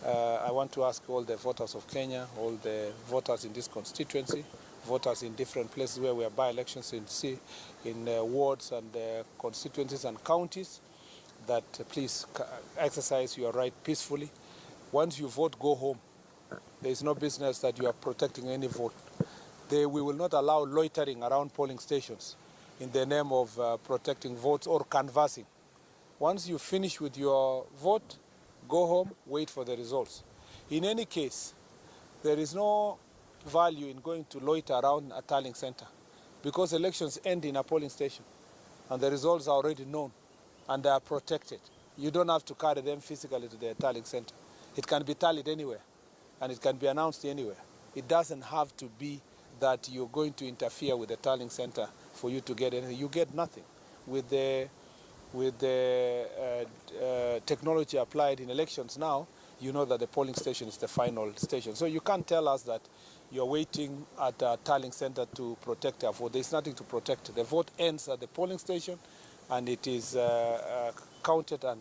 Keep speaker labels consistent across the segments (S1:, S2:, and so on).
S1: I want to ask all the voters of Kenya, all the voters in this constituency, voters in different places where we have by-elections in wards and constituencies and counties, that please exercise your right peacefully. Once you vote, go home. There is no business that you are protecting any vote. We will not allow loitering around polling stations in the name of protecting votes or canvassing. Once you finish with your vote, go home, wait for the results. In any case, there is no value in going to loiter around a tallying center because elections end in a polling station and the results are already known and they are protected. You don't have to carry them physically to the tallying center. It can be tallied anywhere and it can be announced anywhere. It doesn't have to be that you're going to interfere with the tallying center for you to get anything. You get nothing. With the technology applied in elections now, you know that the polling station is the final station. So you can't tell us that you're waiting at a tallying center to protect our vote. There's nothing to protect. The vote ends at the polling station and it is counted and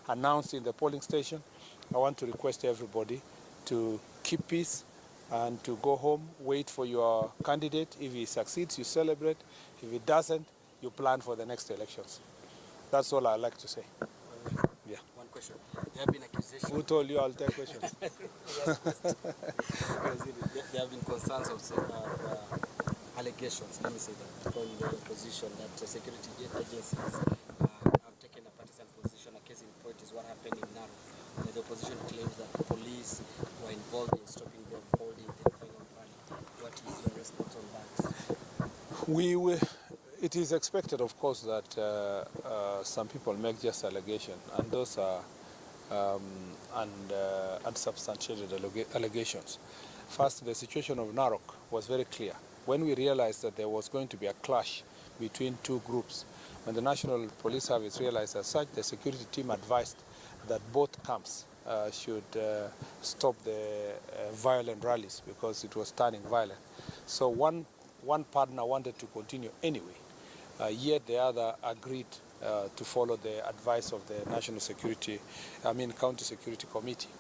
S1: announced in the polling station. I want to request everybody to keep peace and to go home, wait for your candidate. If he succeeds, you celebrate. If he doesn't, you plan for the next elections. That's all I like to say. Yeah.
S2: One question. There have been accusations.
S1: Who told you I'll take questions?
S2: There have been concerns of allegations, let me say that, from the opposition that security agencies have taken a partisan position. A case in point is what happened in Narok. The opposition claims that the police were involved in stopping them holding the final rally. What is your response on that?
S1: It is expected, of course, that some people make just allegations, and those are unsubstantiated allegations. First, the situation of Narok was very clear. When we realized that there was going to be a clash between two groups, when the National Police Service realized as such, the security team advised that both camps should stop the violent rallies because it was turning violent. So one partner wanted to continue anyway. Yet the other agreed to follow the advice of the County Security Committee.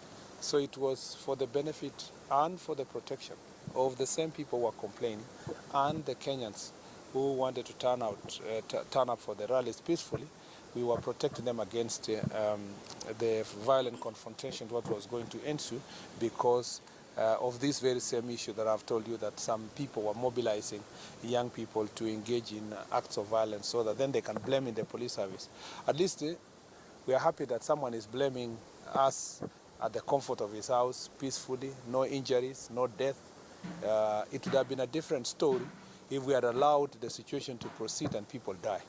S1: So it was for the benefit and for the protection of the same people who were complaining and the Kenyans who wanted to turn up for the rallies peacefully. We were protecting them against the violent confrontation what was going to ensue because of this very same issue that I've told you, that some people were mobilizing young people to engage in acts of violence so that then they can blame in the police service. At least we are happy that someone is blaming us at the comfort of his house, peacefully, no injuries, no death. It would have been a different story if we had allowed the situation to proceed and people die.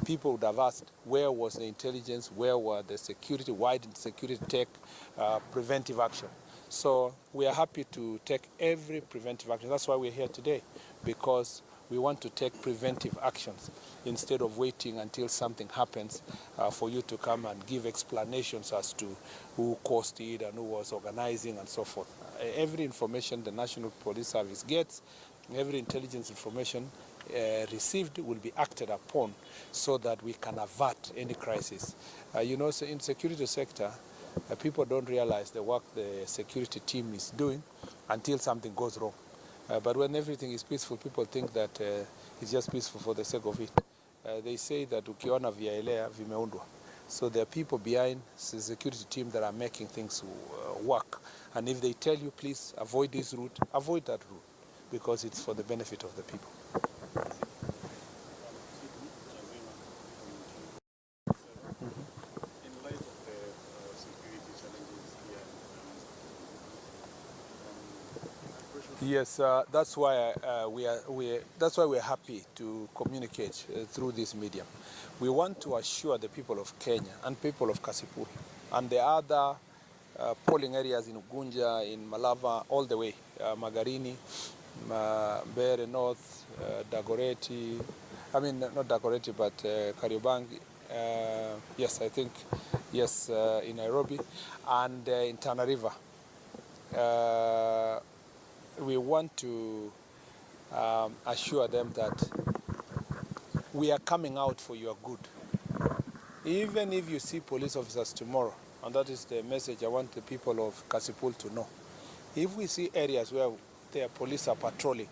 S1: People would have asked, where was the intelligence, where were the security, why did security take preventive action? So we are happy to take every preventive action. That's why we're here today, because we want to take preventive actions instead of waiting until something happens for you to come and give explanations as to who caused it and who was organizing and so forth. Every information the National Police Service gets, every intelligence information received will be acted upon so that we can avert any crisis. So in security sector, people don't realize the work the security team is doing until something goes wrong. But when everything is peaceful, people think that it's just peaceful for the sake of it. They say that ukiona vyaelea vimeundwa. So there are people behind the security team that are making things work. And if they tell you, please avoid this route, avoid that route, because it's for the benefit of the people. Yes, that's why we're happy to communicate through this medium. We want to assure the people of Kenya and people of Kasipul and the other polling areas in Ugunja, in Malava, all the way, Magarini, Mbeere North, Dagoretti, not Dagoretti, but Kariobangi, in Nairobi, and in Tana River. We want to assure them that we are coming out for your good. Even if you see police officers tomorrow and that is the message I want the people of Kasipul to know. If we see areas where their police are patrolling,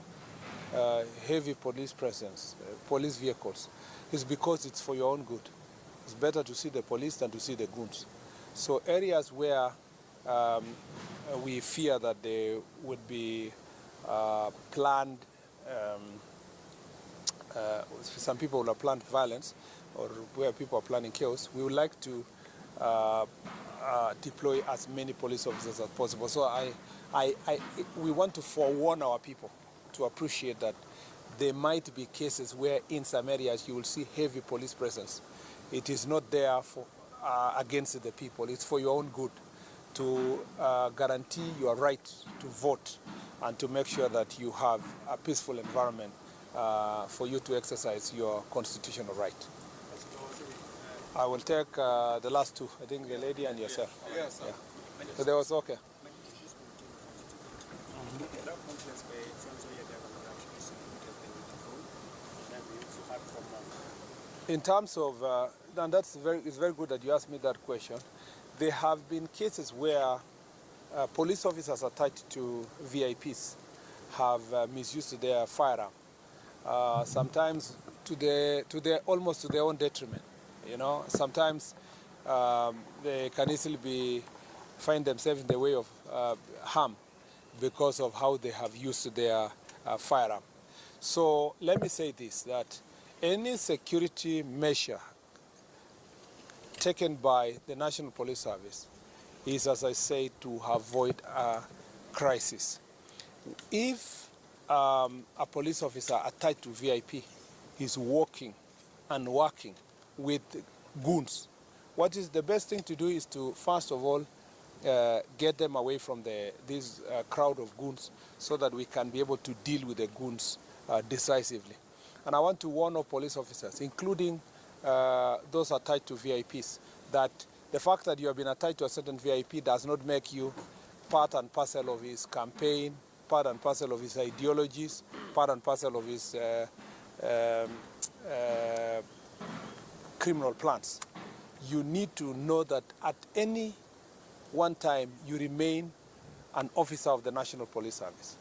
S1: heavy police presence, police vehicles, it's because it's for your own good. It's better to see the police than to see the goons. So areas where we fear that there would be planned, some people will have planned violence, or where people are planning chaos, we would like to deploy as many police officers as possible. So we want to forewarn our people to appreciate that there might be cases where in some areas you will see heavy police presence. It is not there for against the people. It's for your own good, to guarantee your right to vote and to make sure that you have a peaceful environment for you to exercise your constitutional right. I will take the last two. I think the lady and yourself.
S3: Yes,
S1: yeah. So there was okay. In terms of, and it's very good that you asked me that question. There have been cases where police officers attached to VIPs have misused their firearm. Sometimes almost to their own detriment. You know, sometimes they can easily find themselves in the way of harm because of how they have used their firearm. So let me say this, that any security measure taken by the National Police Service is, as I say, to avoid a crisis. If a police officer attached to VIP is working with goons, what is the best thing to do is to, first of all, get them away from this crowd of goons so that we can be able to deal with the goons decisively. And I want to warn all police officers, including those attached to VIPs, that the fact that you have been attached to a certain VIP does not make you part and parcel of his campaign, part and parcel of his ideologies, part and parcel of his criminal plans. You need to know that at any one time you remain an officer of the National Police Service.